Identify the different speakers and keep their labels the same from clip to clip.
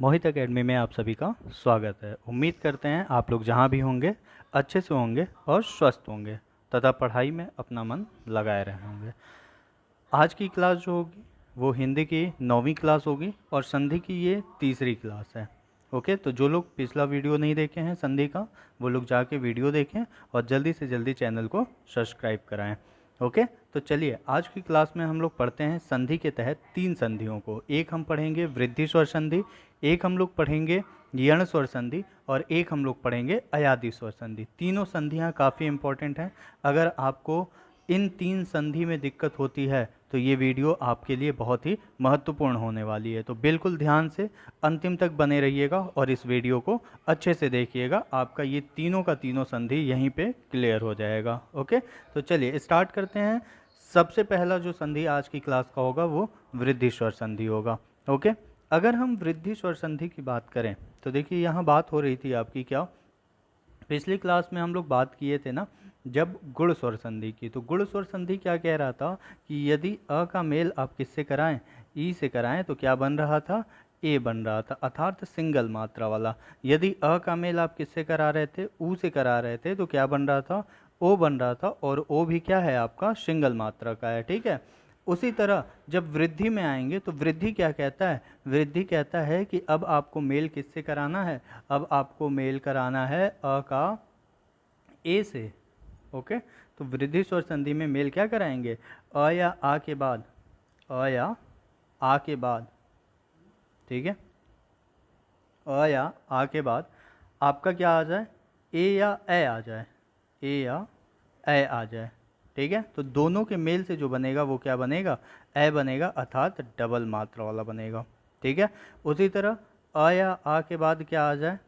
Speaker 1: मोहित academy में आप सभी का स्वागत है। उम्मीद करते हैं आप लोग जहां भी होंगे अच्छे से होंगे और स्वस्थ होंगे तथा पढ़ाई में अपना मन लगाए रहे होंगे। आज की क्लास जो होगी वो हिंदी की 9वीं क्लास होगी और संधि की ये तीसरी क्लास है। ओके, तो जो लोग पिछला वीडियो नहीं देखे हैं संधि का, वो लोग जाके वीडियो देखें और जल्दी से जल्दी चैनल को सब्सक्राइब कराएं। ओके, तो चलिए आज की क्लास में हम लोग पढ़ते हैं संधि के तहत 3 संधियों को। एक हम पढ़ेंगे वृद्धि स्वर संधि, एक हम लोग पढ़ेंगे यण स्वर संधि और एक हम लोग पढ़ेंगे अयादि स्वर संधि। तीनों संधियाँ काफ़ी इंपॉर्टेंट हैं। अगर आपको इन 3 संधि में दिक्कत होती है तो ये वीडियो आपके लिए बहुत ही महत्वपूर्ण होने वाली है। तो बिल्कुल ध्यान से अंतिम तक बने रहिएगा और इस वीडियो को अच्छे से देखिएगा। आपका ये तीनों का तीनों संधि यहीं पे क्लियर हो जाएगा। ओके, तो चलिए स्टार्ट करते हैं। सबसे पहला जो संधि आज की क्लास का होगा वो वृद्धि स्वर संधि होगा। ओके, अगर हम वृद्धि स्वर संधि की बात करें तो देखिए यहाँ बात हो रही थी आपकी क्या, पिछली क्लास में हम लोग बात किए थे ना जब गुण स्वर संधि की। तो गुण स्वर संधि क्या कह रहा था कि यदि अ का मेल आप किससे कराएं, ई से कराएं, तो क्या बन रहा था, ए बन रहा था, अर्थात सिंगल मात्रा वाला। यदि अ का मेल आप किससे करा रहे थे, ऊ से करा रहे थे, तो क्या बन रहा था, ओ बन रहा था। और ओ भी क्या है आपका, सिंगल मात्रा का है। ठीक है, उसी तरह जब वृद्धि में आएंगे तो वृद्धि क्या कहता है, वृद्धि कहता है कि अब आपको मेल किससे कराना है, अब आपको मेल कराना है अ का ए से। ओके, तो वृद्धि स्वर संधि में मेल क्या कराएंगे, अ या आ के बाद, अ या आ के बाद। ठीक है, अ या आ के बाद आपका क्या आ जाए, ए या ए आ जाए, ए या ए आ जाए। ठीक है, तो दोनों के मेल से जो बनेगा वो क्या बनेगा, ए बनेगा, अर्थात डबल मात्रा वाला बनेगा। ठीक है, उसी तरह अ या आ के बाद क्या आ जाए,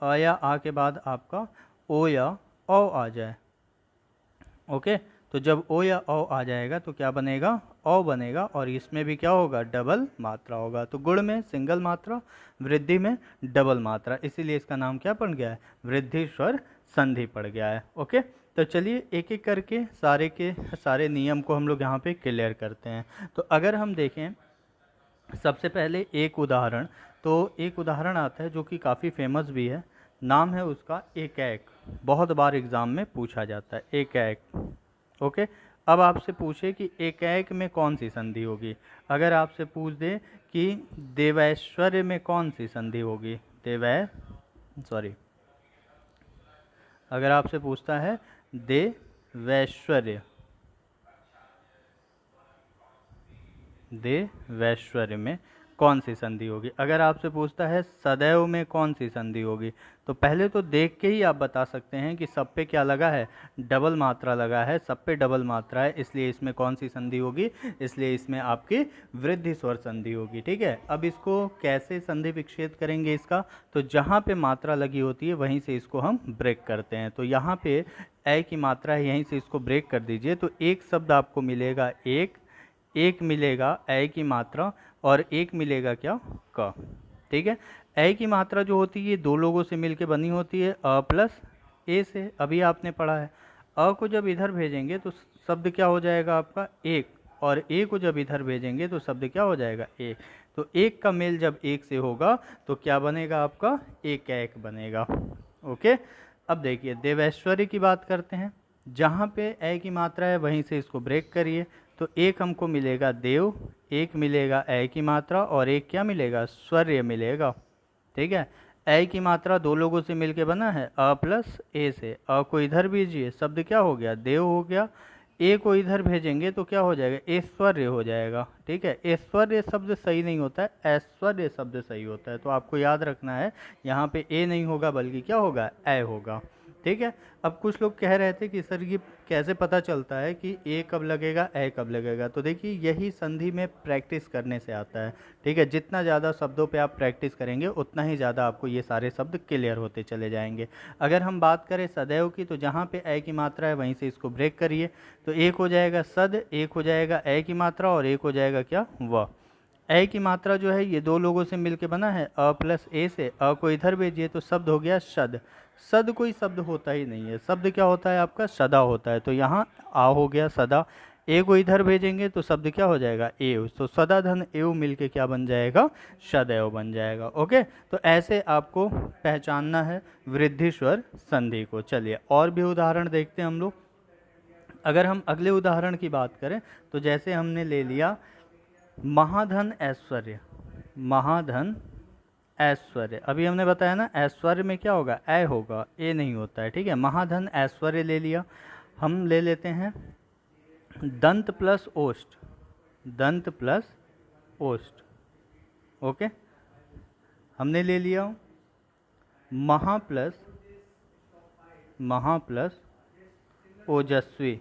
Speaker 1: अ या आ के बाद आपका ओ या औ आ जाए। ओके, तो जब ओ या औ आ जाएगा तो क्या बनेगा, औ बनेगा, और इसमें भी क्या होगा, डबल मात्रा होगा। तो गुण में सिंगल मात्रा, वृद्धि में डबल मात्रा, इसीलिए इसका नाम क्या पड़ गया है, वृद्धि स्वर संधि पड़ गया है। ओके, तो चलिए एक एक करके सारे के सारे नियम को हम लोग यहाँ पे क्लियर करते हैं। तो अगर हम देखें सबसे पहले एक उदाहरण, तो एक उदाहरण आता है जो कि काफ़ी फेमस भी है, नाम है उसका एकैक। बहुत बार एग्ज़ाम में पूछा जाता है एकैक। ओके, अब आपसे पूछे कि एकैक में कौन सी संधि होगी। अगर आपसे पूछ दे कि देवैश्वर्य में कौन सी संधि होगी, सॉरी, अगर आपसे पूछता है देवैश्वर्य, देवैश्वर्य में कौन सी संधि होगी। अगर आपसे पूछता है सदैव में कौन सी संधि होगी, तो पहले तो देख के ही आप बता सकते हैं कि सब पे क्या लगा है, डबल मात्रा लगा है, सब पे डबल मात्रा है, इसलिए इसमें कौन सी संधि होगी, इसलिए इसमें आपकी वृद्धि स्वर संधि होगी। ठीक है, अब इसको कैसे संधि विच्छेद करेंगे इसका, तो जहाँ पे मात्रा लगी होती है वहीं से इसको हम ब्रेक करते हैं। तो यहाँ पे ए की मात्रा है, यहीं से इसको ब्रेक कर दीजिए, तो एक शब्द आपको मिलेगा एक, एक मिलेगा ए की मात्रा और एक मिलेगा क्या, क। ठीक है, ए की मात्रा जो होती है ये दो लोगों से मिलके बनी होती है, अ प्लस ए से, अभी आपने पढ़ा है। अ को जब इधर भेजेंगे तो शब्द क्या हो जाएगा आपका, एक, और ए को जब इधर भेजेंगे तो शब्द क्या हो जाएगा, एक। तो एक का मेल जब एक से होगा तो क्या बनेगा आपका, एक एक बनेगा। ओके, अब देखिए देवैश्वर्य की बात करते हैं, जहाँ पे ए की मात्रा है वहीं से इसको ब्रेक करिए, तो एक हमको मिलेगा देव, एक मिलेगा ए की मात्रा और एक क्या मिलेगा, स्वर्य मिलेगा। ठीक है, ए की मात्रा दो लोगों से मिलके बना है, अ प्लस ए से, अ को इधर भेजिए, शब्द क्या हो गया, देव हो गया। ए को इधर भेजेंगे तो क्या हो जाएगा, ऐश्वर्य हो जाएगा। ठीक है, ऐश्वर्य शब्द सही नहीं होता है, ऐश्वर्य शब्द सही होता है, तो आपको याद रखना है यहाँ पे ए नहीं होगा बल्कि क्या होगा, ए होगा। ठीक है, अब कुछ लोग कह रहे थे कि सर ये कैसे पता चलता है कि ए कब लगेगा, ए कब लगेगा, तो देखिए यही संधि में प्रैक्टिस करने से आता है। ठीक है, जितना ज़्यादा शब्दों पे आप प्रैक्टिस करेंगे उतना ही ज़्यादा आपको ये सारे शब्द क्लियर होते चले जाएंगे। अगर हम बात करें सदैव की, तो जहाँ पे ए की मात्रा है वहीं से इसको ब्रेक करिए, तो एक हो जाएगा सद, एक हो जाएगा ए की मात्रा और एक हो जाएगा क्या, व। ए की मात्रा जो है ये दो लोगों से मिलके बना है, अ प्लस ए से, अ को इधर भेजिए तो शब्द हो गया शद। सद कोई शब्द होता ही नहीं है, शब्द क्या होता है आपका, सदा होता है, तो यहाँ आ हो गया सदा। ए को इधर भेजेंगे तो शब्द क्या हो जाएगा, एव। तो सदा धन एव मिलके क्या बन जाएगा, सदैव बन जाएगा। ओके, तो ऐसे आपको पहचानना है वृद्धि स्वर संधि को। चलिए और भी उदाहरण देखते हैं हम लोग। अगर हम अगले उदाहरण की बात करें तो जैसे हमने ले लिया महाधन ऐश्वर्य, महाधन ऐश्वर्य। अभी हमने बताया ना ऐश्वर्य में क्या होगा, ऐ होगा, ए नहीं होता है, ठीक है। महाधन ऐश्वर्य ले लिया। हम ले लेते हैं दंत प्लस ओष्ठ, दंत प्लस ओष्ठ। ओके, हमने ले लिया महा प्लस ओजस्वी।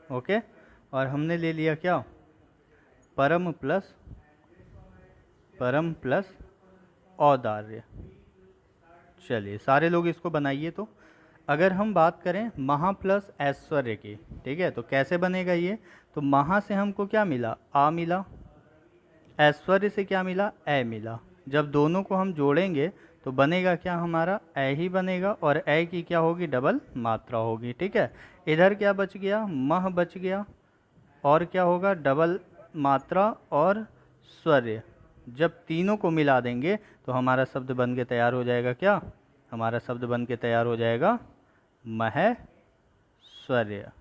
Speaker 1: ओके, और हमने ले लिया क्या, परम प्लस औदार्य। चलिए सारे लोग इसको बनाइए। तो अगर हम बात करें महा प्लस ऐश्वर्य की, ठीक है, तो कैसे बनेगा ये, तो महा से हमको क्या मिला, आ मिला, ऐश्वर्य से क्या मिला, ए मिला। जब दोनों को हम जोड़ेंगे तो बनेगा क्या हमारा, ए ही बनेगा, और ए की क्या होगी, डबल मात्रा होगी, ठीक है। इधर क्या बच गया, मह बच गया, और क्या होगा, डबल मात्रा और स्वर्य। जब तीनों को मिला देंगे तो हमारा शब्द बन के तैयार हो जाएगा क्या, हमारा शब्द बन के तैयार हो जाएगा महेश्वर्य,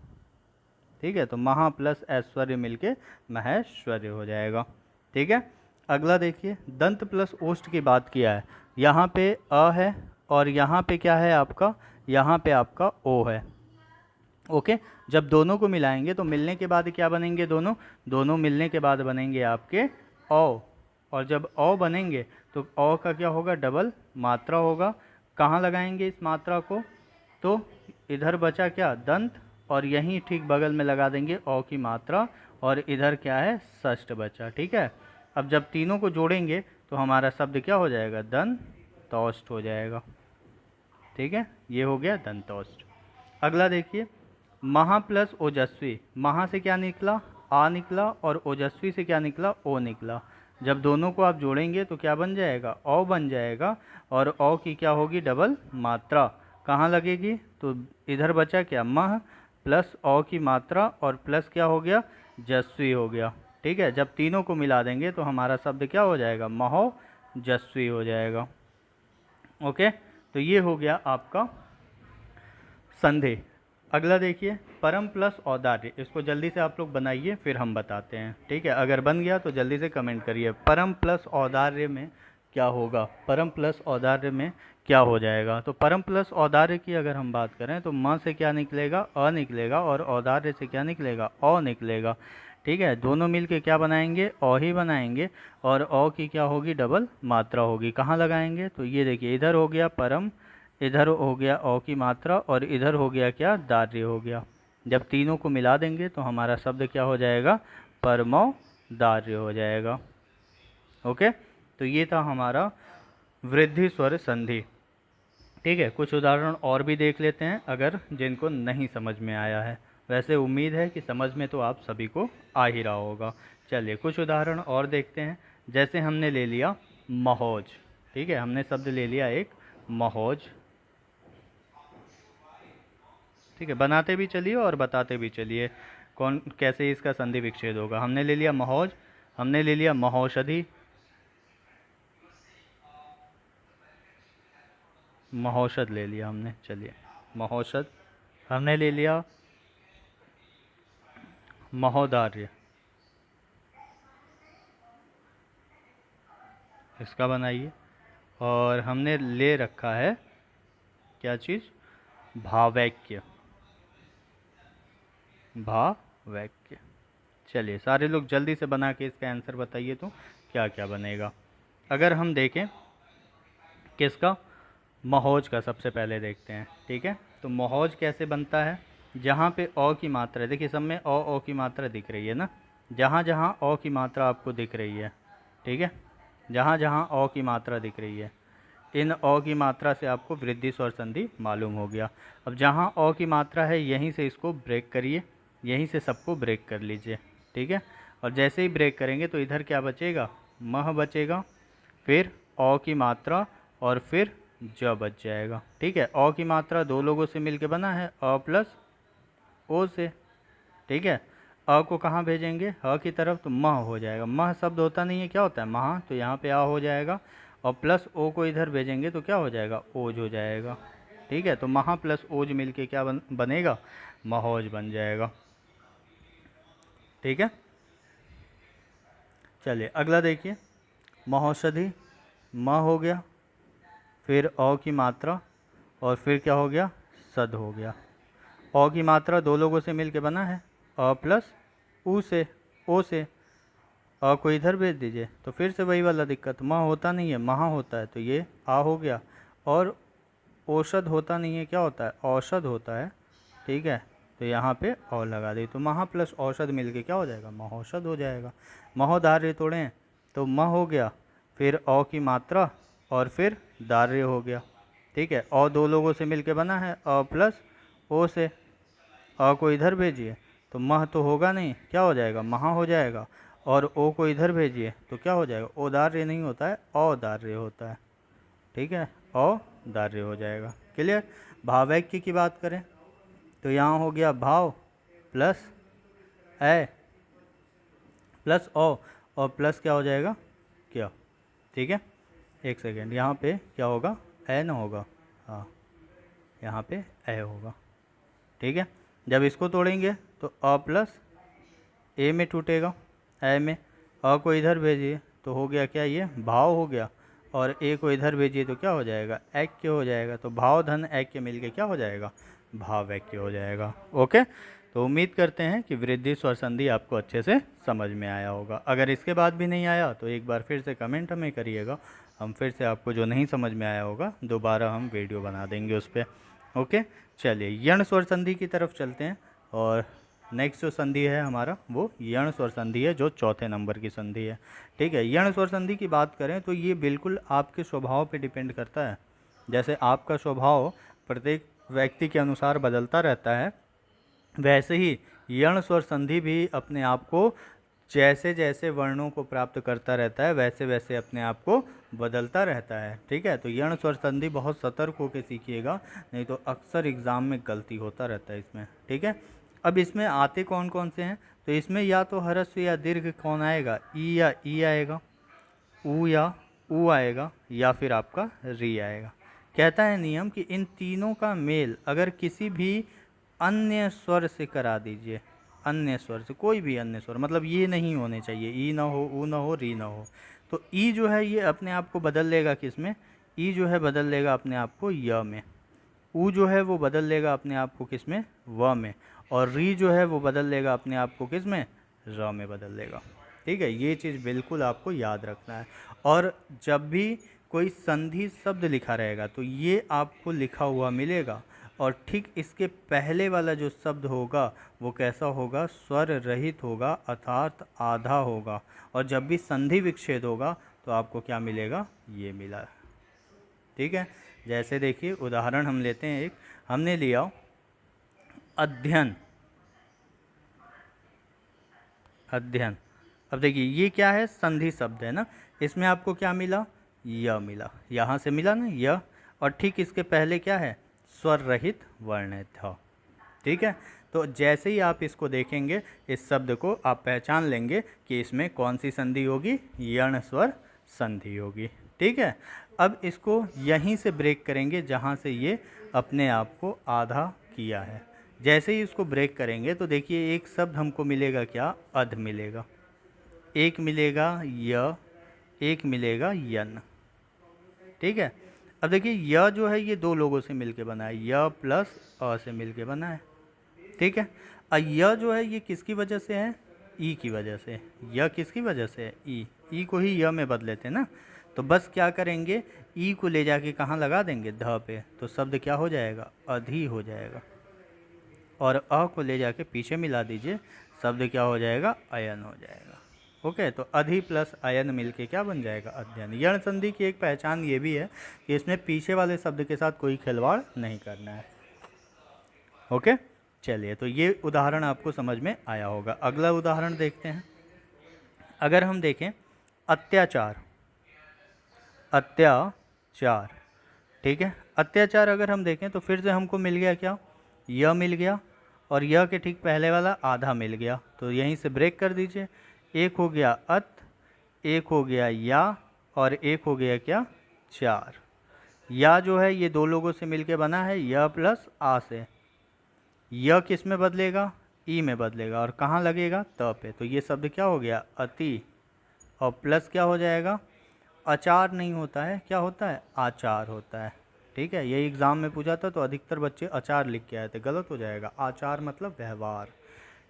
Speaker 1: ठीक है। तो महा प्लस ऐश्वर्य मिलके महेश्वर्य हो जाएगा, ठीक है। अगला देखिए, दंत प्लस ओष्ठ की बात किया है। यहाँ पे अ है और यहाँ पे क्या है आपका, यहाँ पे आपका ओ है। ओके, जब दोनों को मिलाएंगे तो मिलने के बाद क्या बनेंगे, दोनों मिलने के बाद बनेंगे आपके औ। और जब औ बनेंगे तो औ का क्या होगा, डबल मात्रा होगा। कहाँ लगाएंगे इस मात्रा को, तो इधर बचा क्या, दंत, और यहीं ठीक बगल में लगा देंगे औ की मात्रा, और इधर क्या है, षष्ठ बचा, ठीक है। अब जब तीनों को जोड़ेंगे तो हमारा शब्द क्या हो जाएगा, दंतौष्ठ हो जाएगा, ठीक है। ये हो गया दंतौष्ठ। अगला देखिए, महा प्लस ओजस्वी। महा से क्या निकला, आ निकला, और ओजस्वी से क्या निकला, ओ निकला। जब दोनों को आप जोड़ेंगे तो क्या बन जाएगा, औ बन जाएगा, और औ की क्या होगी, डबल मात्रा। कहाँ लगेगी, तो इधर बचा क्या, मह प्लस औ की मात्रा, और प्लस क्या हो गया, जस्वी हो गया, ठीक है। जब तीनों को मिला देंगे तो हमारा शब्द क्या हो जाएगा, महो जस्वी हो जाएगा। ओके, तो ये हो गया आपका संधि। अगला देखिए, परम प्लस औदार्य। इसको जल्दी से आप लोग बनाइए, फिर हम बताते हैं, ठीक है। अगर बन गया तो जल्दी से कमेंट करिए, परम प्लस औदार्य में क्या होगा, परम प्लस औदार्य में क्या हो जाएगा। तो परम प्लस औदार्य की अगर हम बात करें तो म से क्या निकलेगा, अ निकलेगा, और औदार्य से क्या निकलेगा, औ निकलेगा, ठीक है। दोनों मिलके क्या बनाएंगे, औ ही बनाएंगे, और औ की क्या होगी, डबल मात्रा होगी। कहाँ लगाएंगे, तो ये देखिए, इधर हो गया परम, इधर हो गया औ की मात्रा, और इधर हो गया क्या, दार्य हो गया। जब तीनों को मिला देंगे तो हमारा शब्द क्या हो जाएगा, परमौ दार्य हो जाएगा। ओके, तो ये था हमारा वृद्धि स्वर संधि, ठीक है। कुछ उदाहरण और भी देख लेते हैं अगर जिनको नहीं समझ में आया है। वैसे उम्मीद है कि समझ में तो आप सभी को आ ही रहा होगा। चलिए कुछ उदाहरण और देखते हैं। जैसे हमने ले लिया महोज, ठीक है, हमने शब्द ले लिया एक महोज, ठीक है। बनाते भी चलिए और बताते भी चलिए कौन कैसे इसका संधि विच्छेद होगा। हमने ले लिया महोज, हमने ले लिया महौषधि, महौषध ले लिया हमने, चलिए महौषध। हमने ले लिया महोदार्य, इसका बनाइए। और हमने ले रखा है क्या चीज़, भावैक्य, भावैक्य। चलिए सारे लोग जल्दी से बना के इसका आंसर बताइए तो क्या क्या बनेगा। अगर हम देखें किसका, महोज का सबसे पहले देखते हैं, ठीक है। तो महोज कैसे बनता है, जहाँ पे अ की मात्रा, देखिए सब में अ की मात्रा दिख रही है ना, जहाँ जहाँ अ की मात्रा आपको दिख रही है, ठीक है, जहाँ जहाँ अ की मात्रा दिख रही है, इन अ की मात्रा से आपको वृद्धि स्वर संधि मालूम हो गया। अब जहाँ अ की मात्रा है यहीं से इसको ब्रेक करिए, यहीं से सबको ब्रेक कर लीजिए, ठीक है। और जैसे ही ब्रेक करेंगे तो इधर क्या बचेगा, मह बचेगा, फिर अ की मात्रा, और फिर ज बच जाएगा, ठीक है। अ की मात्रा दो लोगों से मिलके बना है, अ प्लस ओ से, ठीक है। अ को कहाँ भेजेंगे, ह की तरफ, तो मह हो जाएगा। मह शब्द होता नहीं है, क्या होता है, महा, तो यहाँ पे आ हो जाएगा। और प्लस ओ को इधर भेजेंगे तो क्या हो जाएगा, ओज हो जाएगा, ठीक है। तो महा प्लस ओज मिलके क्या बनेगा, महोज बन जाएगा, ठीक है। चलिए अगला देखिए, महौषधि, म हो गया, फिर औ की मात्रा, और फिर क्या हो गया, सद हो गया। औ की मात्रा दो लोगों से मिलके बना है, अ प्लस ऊ से, ओ से। अ को इधर भेज दीजिए तो फिर से वही वाला दिक्कत, म होता नहीं है, महा होता है, तो ये आ हो गया। और औषध होता नहीं है, क्या होता है, औषध होता है, ठीक है। तो यहाँ पे औ लगा दी, तो महा प्लस औषध मिलके क्या हो जाएगा, महौषध हो जाएगा। महोदार्य तोड़ें तो म हो गया, फिर औ की मात्रा, और फिर दार्य हो गया, ठीक है। औ दो लोगों से मिलके बना है, अ प्लस ओ से। अ को इधर भेजिए तो मह तो होगा नहीं, क्या हो जाएगा, महा हो जाएगा। और ओ को इधर भेजिए तो क्या हो जाएगा, ओदार्य नहीं होता है, औदार्य होता है, ठीक है। औदार्य हो जाएगा, क्लियर। भावैक्य की बात करें तो यहाँ हो गया भाव प्लस ए प्लस ओ, और प्लस क्या हो जाएगा, क्या, ठीक है। एक सेकेंड, यहाँ पे क्या होगा, ए ना होगा, हाँ यहाँ पे ए होगा, ठीक है। जब इसको तोड़ेंगे तो अ प्लस ए में टूटेगा, ए में। अ को इधर भेजिए तो हो गया क्या, ये भाव हो गया। और ए को इधर भेजिए तो क्या हो जाएगा, ऐक्य हो जाएगा। तो भाव धन ऐक्य मिलके क्या हो जाएगा, भावैक्य हो जाएगा, ओके। तो उम्मीद करते हैं कि वृद्धि स्वर संधि आपको अच्छे से समझ में आया होगा। अगर इसके बाद भी नहीं आया तो एक बार फिर से कमेंट हमें करिएगा, हम फिर से आपको जो नहीं समझ में आया होगा दोबारा हम वीडियो बना देंगे उस पर, ओके। चलिए यण स्वर संधि की तरफ चलते हैं, और नेक्स्ट जो संधि है हमारा वो यण स्वर संधि है, जो चौथे नंबर की संधि है, ठीक है। यण स्वर संधि की बात करें तो ये बिल्कुल आपके स्वभाव पे डिपेंड करता है। जैसे आपका स्वभाव प्रत्येक व्यक्ति के अनुसार बदलता रहता है, वैसे ही यण स्वर संधि भी अपने आप को जैसे जैसे वर्णों को प्राप्त करता रहता है वैसे वैसे अपने आप को बदलता रहता है, ठीक है। तो यण स्वर संधि बहुत सतर्क होकर सीखिएगा, नहीं तो अक्सर एग्जाम में गलती होता रहता है इसमें, ठीक है। अब इसमें आते कौन कौन से हैं, तो इसमें या तो ह्रस्व या दीर्घ कौन आएगा, ई या ई आएगा, ऊ या ऊ आएगा, या फिर आपका री आएगा। कहता है नियम कि इन तीनों का मेल अगर किसी भी अन्य स्वर से करा दीजिए, अन्य स्वर से, कोई भी अन्य स्वर, मतलब ये नहीं होने चाहिए, ई ना हो, ऊ ना हो, री ना हो। तो ई जो है ये अपने आप को बदल लेगा किस में, ई जो है बदल लेगा अपने आप को य में, ऊ जो है वो बदल लेगा अपने आप को किस में, व में, और री जो है वो बदल लेगा अपने आप को किस में, र में बदल लेगा, ठीक है। ये चीज़ बिल्कुल आपको याद रखना है। और जब भी कोई संधि शब्द लिखा रहेगा तो ये आपको लिखा हुआ मिलेगा, और ठीक इसके पहले वाला जो शब्द होगा वो कैसा होगा, स्वर रहित होगा, अर्थात आधा होगा। और जब भी संधि विच्छेद होगा तो आपको क्या मिलेगा, ये मिला, ठीक है। जैसे देखिए उदाहरण हम लेते हैं एक, हमने लिया अध्ययन, अध्ययन। अब देखिए ये क्या है, संधि शब्द है ना, इसमें आपको क्या मिला, य मिला, यहाँ से मिला ना य, और ठीक इसके पहले क्या है, स्वर रहित वर्ण है थ, ठीक है। तो जैसे ही आप इसको देखेंगे इस शब्द को आप पहचान लेंगे कि इसमें कौन सी संधि होगी, यण स्वर संधि होगी, ठीक है। अब इसको यहीं से ब्रेक करेंगे जहाँ से ये अपने आप को आधा किया है। जैसे ही इसको ब्रेक करेंगे तो देखिए एक शब्द हमको मिलेगा क्या, अध मिलेगा, एक मिलेगा य, एक मिलेगा यन, ठीक है। अब देखिए य जो है ये दो लोगों से मिलके बना है, य प्लस अ से मिलके बना है, ठीक है। य जो है ये किसकी वजह से है, ई की वजह से। य किसकी वजह से है, ई को ही य में बदले थे ना, तो बस क्या करेंगे, ई को ले जाके कहाँ लगा देंगे, ध पे, तो शब्द क्या हो जाएगा, अधि हो जाएगा। और अ को ले जाके पीछे मिला दीजिए, शब्द क्या हो जाएगा, अयन हो जाएगा, ओके। तो अधि प्लस अयन मिलके क्या बन जाएगा, अध्ययन। यण संधि की एक पहचान ये भी है कि इसमें पीछे वाले शब्द के साथ कोई खिलवाड़ नहीं करना है, ओके। चलिए तो ये उदाहरण आपको समझ में आया होगा। अगला उदाहरण देखते हैं। अगर हम देखें अत्याचार, अत्याचार, ठीक है। अत्याचार अगर हम देखें तो फिर से हमको मिल गया क्या, य मिल गया, और यह के ठीक पहले वाला आधा मिल गया, तो यहीं से ब्रेक कर दीजिए। एक हो गया अत, एक हो गया या, और एक हो गया क्या, चार। या जो है ये दो लोगों से मिलके बना है, य प्लस आ से। य किस में बदलेगा, ई में बदलेगा, और कहाँ लगेगा, त पे। तो ये शब्द क्या हो गया, अति, और प्लस क्या हो जाएगा, अचार नहीं होता है, क्या होता है, आचार होता है। ठीक है, यही एग्जाम में पूछा था तो अधिकतर बच्चे आचार लिख के आए थे, गलत हो जाएगा। आचार मतलब व्यवहार।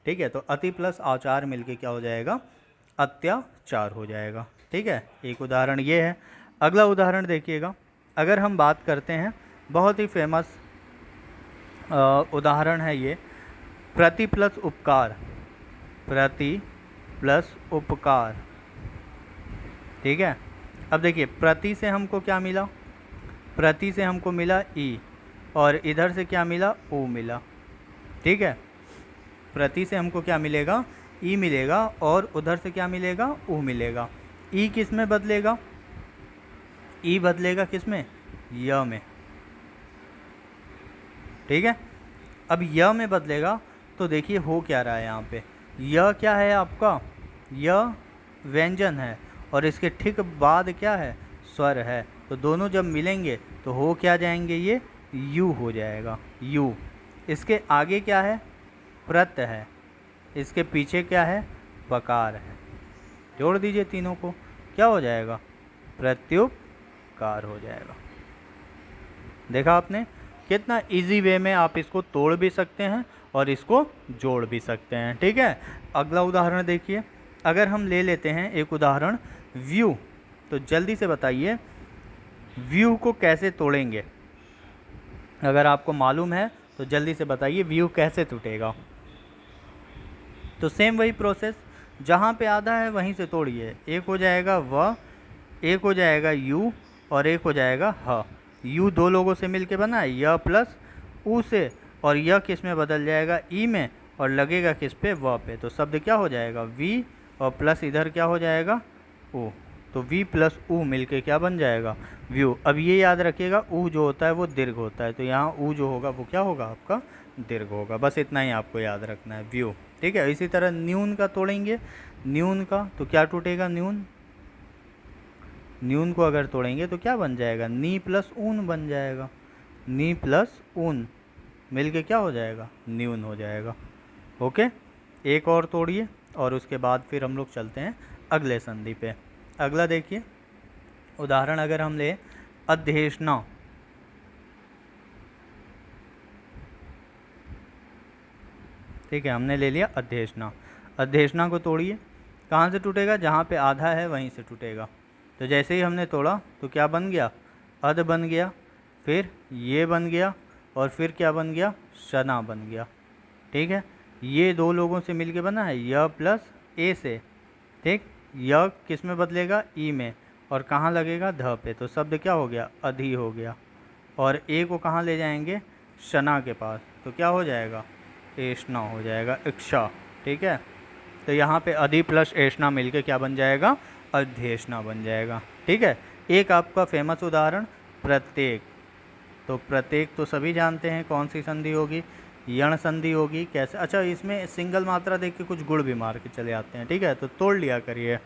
Speaker 1: ठीक है, तो अति प्लस आचार मिलके क्या हो जाएगा, अत्याचार हो जाएगा। ठीक है, एक उदाहरण ये है। अगला उदाहरण देखिएगा, अगर हम बात करते हैं, बहुत ही फेमस उदाहरण है ये, प्रति प्लस उपकार। प्रति प्लस उपकार। ठीक है, अब देखिए प्रति से हमको क्या मिला, प्रति से हमको मिला ई, और इधर से क्या मिला, ऊ मिला। ठीक है, प्रति से हमको क्या मिलेगा, ई मिलेगा, और उधर से क्या मिलेगा, ऊ मिलेगा। ई किस में बदलेगा, ई बदलेगा किस में, य में। ठीक है, अब य में बदलेगा तो देखिए हो क्या रहा है यहाँ पे, य क्या है आपका, य व्यंजन है, और इसके ठीक बाद क्या है, स्वर है। तो दोनों जब मिलेंगे तो हो क्या जाएंगे, ये यू हो जाएगा, यू। इसके आगे क्या है, प्रत्यय है, इसके पीछे क्या है, बकार है। जोड़ दीजिए तीनों को, क्या हो जाएगा, प्रत्युपकार हो जाएगा। देखा आपने, कितना इजी वे में आप इसको तोड़ भी सकते हैं और इसको जोड़ भी सकते हैं। ठीक है, अगला उदाहरण देखिए, अगर हम ले लेते हैं एक उदाहरण व्यू, तो जल्दी से बताइए व्यू को कैसे तोड़ेंगे। अगर आपको मालूम है तो जल्दी से बताइए व्यू कैसे टूटेगा। तो सेम वही प्रोसेस, जहाँ पे आधा है वहीं से तोड़िए। एक हो जाएगा व, एक हो जाएगा यू, और एक हो जाएगा ह। यू दो लोगों से मिलके बना है, य प्लस ऊ से, और यह किस में बदल जाएगा, ई में, और लगेगा किस पे, व पे। तो शब्द क्या हो जाएगा, वी, और प्लस इधर क्या हो जाएगा, ऊ। तो वी प्लस ऊ मिलके क्या बन जाएगा, व्यू। अब ये याद रखिएगा, ऊ जो होता है वो दीर्घ होता है, तो यहाँ ऊ जो होगा वो क्या होगा, आपका दीर्घ होगा। बस इतना ही आपको याद रखना है, व्यू। ठीक है, इसी तरह न्यून का तोड़ेंगे, न्यून का तो क्या टूटेगा, न्यून। न्यून को अगर तोड़ेंगे तो क्या बन जाएगा, नी प्लस ऊन बन जाएगा। नी प्लस ऊन मिलके क्या हो जाएगा, न्यून हो जाएगा। ओके, एक और तोड़िए, और उसके बाद फिर हम लोग चलते हैं अगले संधि पे। अगला देखिए उदाहरण, अगर हम ले अध्येष्णा। ठीक है, हमने ले लिया अध्येष्णा। अध्येष्णा को तोड़िए, कहाँ से टूटेगा, जहाँ पे आधा है वहीं से टूटेगा। तो जैसे ही हमने तोड़ा तो क्या बन गया, अध बन गया, फिर ये बन गया, और फिर क्या बन गया, शना बन गया। ठीक है, ये दो लोगों से मिलके बना है, य प्लस ए से। ठीक, य किस में बदलेगा, ई में, और कहाँ लगेगा, ध पे। तो शब्द क्या हो गया, अधि हो गया, और ए को कहाँ ले जाएंगे, शना के पास, तो क्या हो जाएगा, एष्णा हो जाएगा, इक्षा। ठीक है, तो यहाँ पे अधि प्लस एष्णा मिलके क्या बन जाएगा, अध्येष्णा बन जाएगा। ठीक है, एक आपका फेमस उदाहरण प्रत्येक। तो प्रत्येक तो सभी जानते हैं कौन सी संधि होगी, यण संधि होगी। कैसे, अच्छा इसमें सिंगल मात्रा देख के कुछ गुण भी मार के चले आते हैं। ठीक है, तो तोड़ लिया करिए,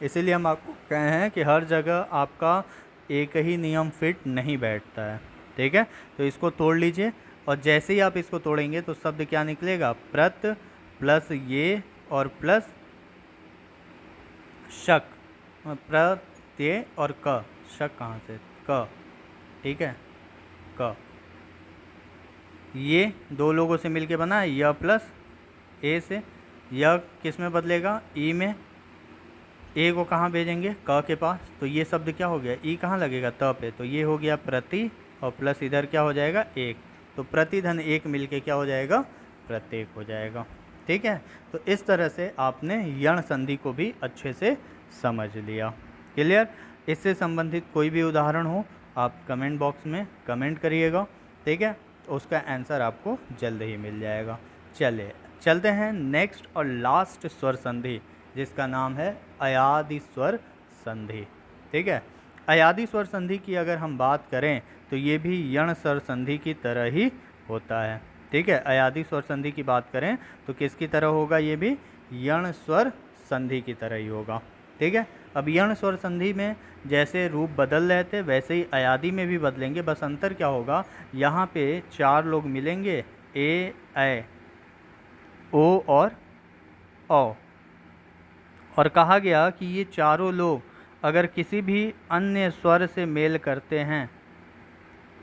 Speaker 1: इसीलिए हम आपको कहे हैं कि हर जगह आपका एक ही नियम फिट नहीं बैठता है। ठीक है, तो इसको तोड़ लीजिए, और जैसे ही आप इसको तोड़ेंगे तो शब्द क्या निकलेगा, प्रत प्लस ये और प्लस शक, प्रत्यय और क, शक कहाँ से, क। ठीक है, क, ये दो लोगों से मिलके बना है, य प्लस ए से। य किस में बदलेगा, ई में, ए को कहाँ भेजेंगे, क के पास। तो ये शब्द क्या हो गया, ई कहाँ लगेगा, त पे। तो ये हो गया प्रति, और प्लस इधर क्या हो जाएगा, एक। तो प्रति धन एक मिलके क्या हो जाएगा, प्रत्येक हो जाएगा। ठीक है, तो इस तरह से आपने यण संधि को भी अच्छे से समझ लिया। क्लियर, इससे संबंधित कोई भी उदाहरण हो आप कमेंट बॉक्स में कमेंट करिएगा। ठीक है, उसका आंसर आपको जल्द ही मिल जाएगा। चलिए चलते हैं नेक्स्ट और लास्ट स्वर संधि, जिसका नाम है अयादि स्वर संधि। ठीक है, अयादि स्वर संधि की अगर हम बात करें तो ये भी यण स्वर संधि की तरह ही होता है। ठीक है। अयादी स्वर संधि की बात करें तो किसकी तरह होगा, ये भी यण स्वर संधि की तरह ही होगा। ठीक है। अब यण स्वर संधि में जैसे रूप बदल रहे थे वैसे ही अयादी में भी बदलेंगे, बस अंतर क्या होगा, यहाँ पे 4 लोग मिलेंगे, ए, ऐ, ओ और औ, और कहा गया कि ये चारों लोग अगर किसी भी अन्य स्वर से मेल करते हैं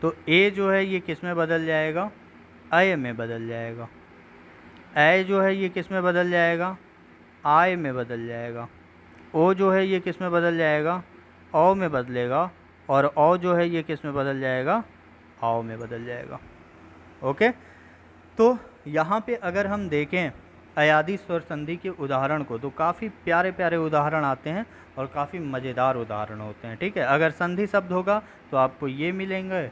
Speaker 1: तो ए जो है ये किस में बदल जाएगा, अय में बदल जाएगा। ऐ जो है ये किस में बदल जाएगा, आय में बदल जाएगा। ओ जो है ये किस में बदल जाएगा, औ में बदलेगा। और औ जो है ये किस में बदल जाएगा, आओ में बदल जाएगा। ओके। तो यहाँ पे अगर हम देखें अयादी स्वर संधि के उदाहरण को तो काफ़ी प्यारे प्यारे उदाहरण आते हैं और काफ़ी मज़ेदार उदाहरण होते हैं। ठीक है। अगर संधि शब्द होगा तो आपको ये मिलेंगे।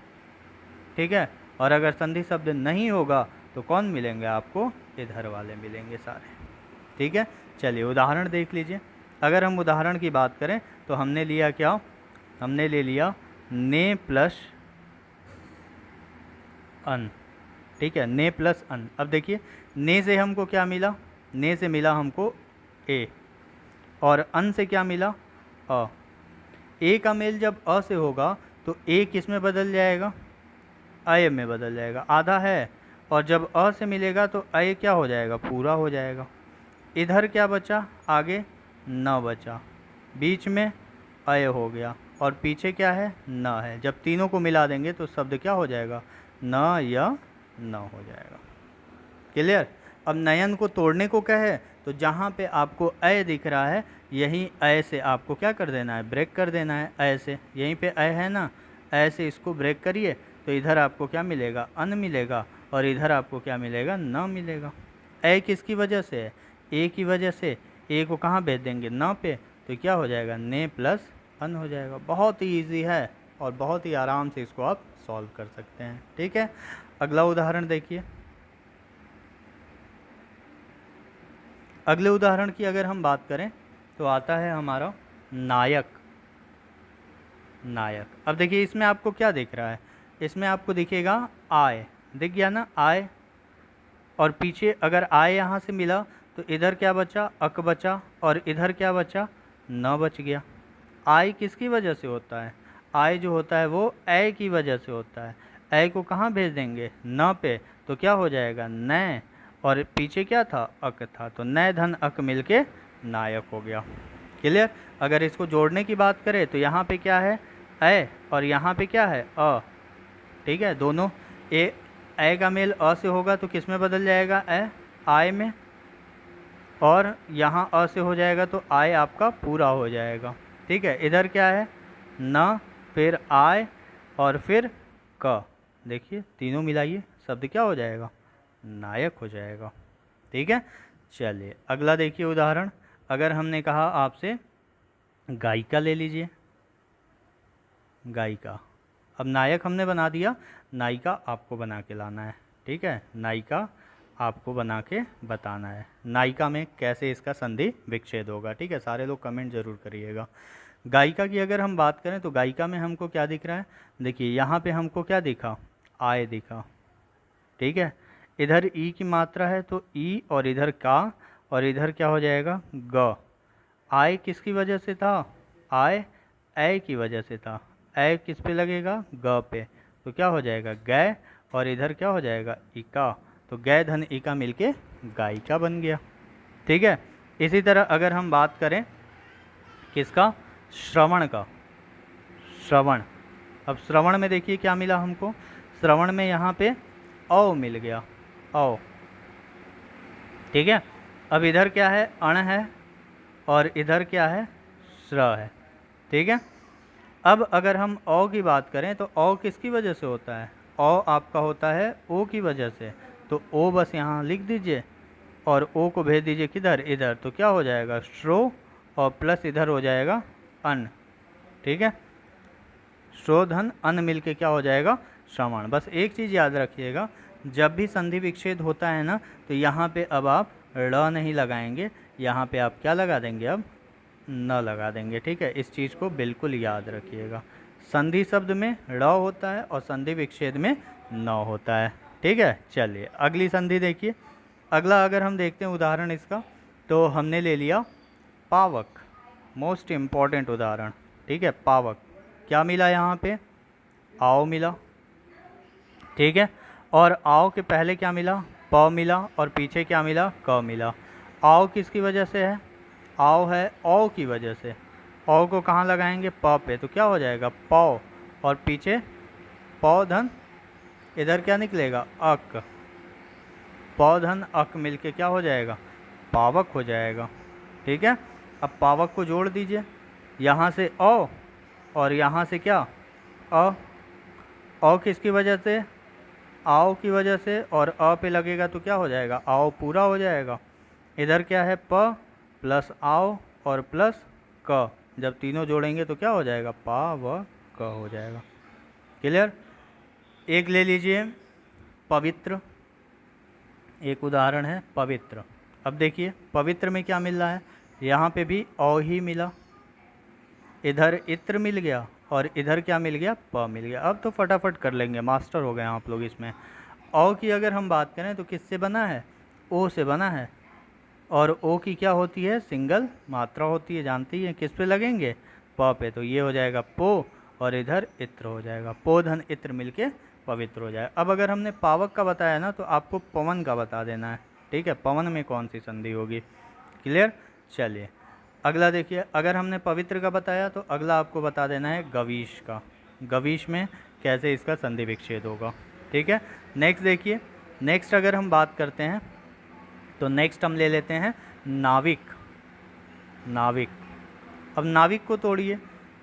Speaker 1: ठीक है। और अगर संधि शब्द नहीं होगा तो कौन मिलेंगे आपको, इधर वाले मिलेंगे सारे। ठीक है। चलिए उदाहरण देख लीजिए। अगर हम उदाहरण की बात करें तो हमने लिया क्या, हमने ले लिया ने प्लस अन। ठीक है, ने प्लस अन। अब देखिए ने से हमको क्या मिला, ने से मिला हमको ए, और अन से क्या मिला, अ। ए का मेल जब अ से होगा तो ए किस में बदल जाएगा, अय में बदल जाएगा, आधा है। और जब अ से मिलेगा तो अय क्या हो जाएगा, पूरा हो जाएगा। इधर क्या बचा, आगे न बचा, बीच में अय हो गया और पीछे क्या है, न है। जब तीनों को मिला देंगे तो शब्द क्या हो जाएगा, न या न हो जाएगा। क्लियर। अब नयन को तोड़ने को कहे तो जहाँ पे आपको अय दिख रहा है यहीं अय से आपको क्या कर देना है, ब्रेक कर देना है। अय से यहीं पे अय है ना, अय से इसको ब्रेक करिए तो इधर आपको क्या मिलेगा, अन मिलेगा, और इधर आपको क्या मिलेगा, न मिलेगा। अय किसकी वजह से है, ए की वजह से। ए को कहाँ भेज देंगे, न पे, तो क्या हो जाएगा, ने प्लस अन हो जाएगा। बहुत ही ईजी है और बहुत ही आराम से इसको आप सॉल्व कर सकते हैं। ठीक है। अगला उदाहरण देखिए। अगले उदाहरण की अगर हम बात करें तो आता है हमारा नायक। नायक। अब देखिए इसमें आपको क्या दिख रहा है, इसमें आपको दिखेगा आय, दिख गया ना आय। और पीछे अगर आय यहाँ से मिला तो इधर क्या बचा, अक बचा, और इधर क्या बचा, न बच गया। आय किसकी वजह से होता है, आय जो होता है वो ऐ की वजह से होता है। ऐ को कहाँ भेज देंगे, न पे, तो क्या हो जाएगा, न, और पीछे क्या था, अक था, तो न धन अक मिलके नायक हो गया। क्लियर। अगर इसको जोड़ने की बात करें तो यहाँ पे क्या है, ऐ, और यहाँ पे क्या है, अ। ठीक है। दोनों ऐ का मेल अ से होगा तो किस में बदल जाएगा, ऐ, आय में, और यहाँ अ से हो जाएगा तो आय आपका पूरा हो जाएगा। ठीक है। इधर क्या है, न, फिर आय, और फिर क। देखिए तीनों मिलाइए, शब्द क्या हो जाएगा, नायक हो जाएगा। ठीक है। चलिए अगला देखिए उदाहरण। अगर हमने कहा आपसे गायिका ले लीजिए, गायिका। अब नायक हमने बना दिया, नायिका आपको बना के लाना है। ठीक है। नायिका आपको बना के बताना है, नायिका में कैसे इसका संधि विच्छेद होगा। ठीक है। सारे लोग कमेंट जरूर करिएगा। गायिका की अगर हम बात करें तो गायिका में हमको क्या दिख रहा है, देखिए यहाँ पे हमको क्या दिखा, आय दिखा। ठीक है। इधर ई की मात्रा है तो ई, और इधर का, और इधर क्या हो जाएगा, ग। आय किसकी वजह से था, आय ऐ की वजह से था। ऐ किस पे लगेगा, ग पे, तो क्या हो जाएगा, गै, और इधर क्या हो जाएगा, इका, तो गै धन इका मिलके गायिका बन गया। ठीक है। इसी तरह अगर हम बात करें किसका, श्रवण का, श्रवण। अब श्रवण में देखिए क्या मिला हमको, श्रवण में यहाँ पे औ मिल गया, औ। ठीक है। अब इधर क्या है, अण है, और इधर क्या है, श्र है। ठीक है। अब अगर हम औ की बात करें तो औ किसकी वजह से होता है, औ आपका होता है ओ की वजह से, तो ओ बस यहाँ लिख दीजिए और ओ को भेज दीजिए किधर, इधर, तो क्या हो जाएगा, श्रो, और प्लस इधर हो जाएगा अन। ठीक है। श्रोधन अन मिलके क्या हो जाएगा, श्रवण। बस एक चीज़ याद रखिएगा, जब भी संधि विच्छेद होता है ना तो यहाँ पे अब आप ड़ नहीं लगाएंगे, यहाँ पे आप क्या लगा देंगे, अब न लगा देंगे। ठीक है। इस चीज़ को बिल्कुल याद रखिएगा, संधि शब्द में ड़ होता है और संधि विच्छेद में न होता है। ठीक है, चलिए अगली संधि देखिए। अगला अगर हम देखते हैं उदाहरण इसका, तो हमने ले लिया पावक, मोस्ट इम्पॉर्टेंट उदाहरण। ठीक है, पावक क्या मिला यहाँ पे, आओ मिला। ठीक है, और आओ के पहले क्या मिला, प मिला, और पीछे क्या मिला, क मिला। आओ किसकी वजह से है, आओ है औ की वजह से। औ को कहाँ लगाएंगे, प पे, तो क्या हो जाएगा पौ, और पीछे पौ धन इधर क्या निकलेगा, अक, पौ धन अक मिलके क्या हो जाएगा, पावक हो जाएगा। ठीक है, अब पावक को जोड़ दीजिए, यहाँ से औ और यहाँ से क्या, अ। औ किसकी वजह से, आओ की वजह से, और अ पे लगेगा तो क्या हो जाएगा, आओ पूरा हो जाएगा। इधर क्या है, प प्लस आओ और प्लस क, जब तीनों जोड़ेंगे तो क्या हो जाएगा, पा व क हो जाएगा। क्लियर। एक ले लीजिए पवित्र, एक उदाहरण है पवित्र। अब देखिए पवित्र में क्या मिल रहा है, यहाँ पे भी औ ही मिला, इधर इत्र मिल गया, और इधर क्या मिल गया, प मिल गया। अब तो फटाफट कर लेंगे, मास्टर हो गए आप लोग इसमें। औ की अगर हम बात करें तो किससे बना है, ओ से बना है, और ओ की क्या होती है, सिंगल मात्रा होती है, जानती है, किस पे लगेंगे, प पे, तो ये हो जाएगा पो, और इधर इत्र हो जाएगा, पो धन इत्र मिलके पवित्र हो जाएगा। अब अगर हमने पावक का बताया ना, तो आपको पवन का बता देना है। ठीक है, पवन में कौन सी संधि होगी। क्लियर। चलिए अगला देखिए, अगर हमने पवित्र का बताया तो अगला आपको बता देना है गवीश का, गवीश में कैसे इसका संधि विच्छेद होगा। ठीक है, नेक्स्ट देखिए, नेक्स्ट अगर हम बात करते हैं तो नेक्स्ट हम ले लेते हैं नाविक, नाविक। अब नाविक को तोड़िए,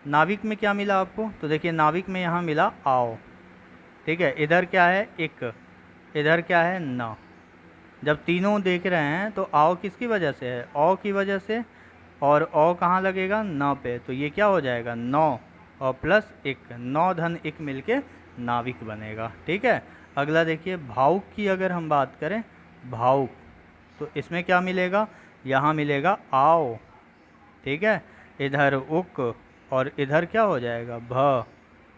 Speaker 1: नाविक में क्या मिला आपको, तो देखिए नाविक में यहाँ मिला आओ। ठीक है, इधर क्या है, एक, इधर क्या है, न। जब तीनों देख रहे हैं तो आओ किसकी वजह से है, औ की वजह से, और औ कहाँ लगेगा, न पे, तो ये क्या हो जाएगा, नौ और प्लस एक, नौ धन एक मिलके नाविक बनेगा। ठीक है, अगला देखिए भावुक की अगर हम बात करें, भावुक, तो इसमें क्या मिलेगा, यहाँ मिलेगा आओ। ठीक है, इधर उक, और इधर क्या हो जाएगा, भ।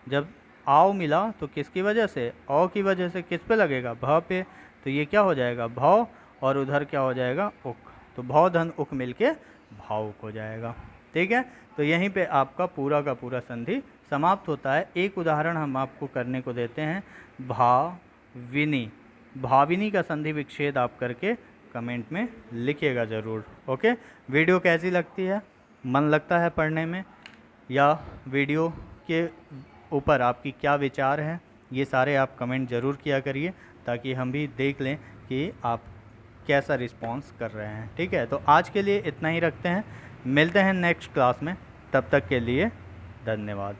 Speaker 1: जब आओ मिला तो किसकी वजह से, औ की वजह से, किस पे लगेगा, भ पे, तो ये क्या हो जाएगा, भौ, और उधर क्या हो जाएगा, उक, तो भौ धन उक मिलके भावुक हो जाएगा। ठीक है, तो यहीं पे आपका पूरा का पूरा संधि समाप्त होता है। एक उदाहरण हम आपको करने को देते हैं, भाविनी, भाविनी का संधि विच्छेद आप करके कमेंट में लिखिएगा ज़रूर। ओके, वीडियो कैसी लगती है, मन लगता है पढ़ने में, या वीडियो के ऊपर आपकी क्या विचार है, ये सारे आप कमेंट ज़रूर किया करिए, ताकि हम भी देख लें कि आप कैसा रिस्पॉन्स कर रहे हैं। ठीक है, तो आज के लिए इतना ही रखते हैं, मिलते हैं नेक्स्ट क्लास में, तब तक के लिए धन्यवाद।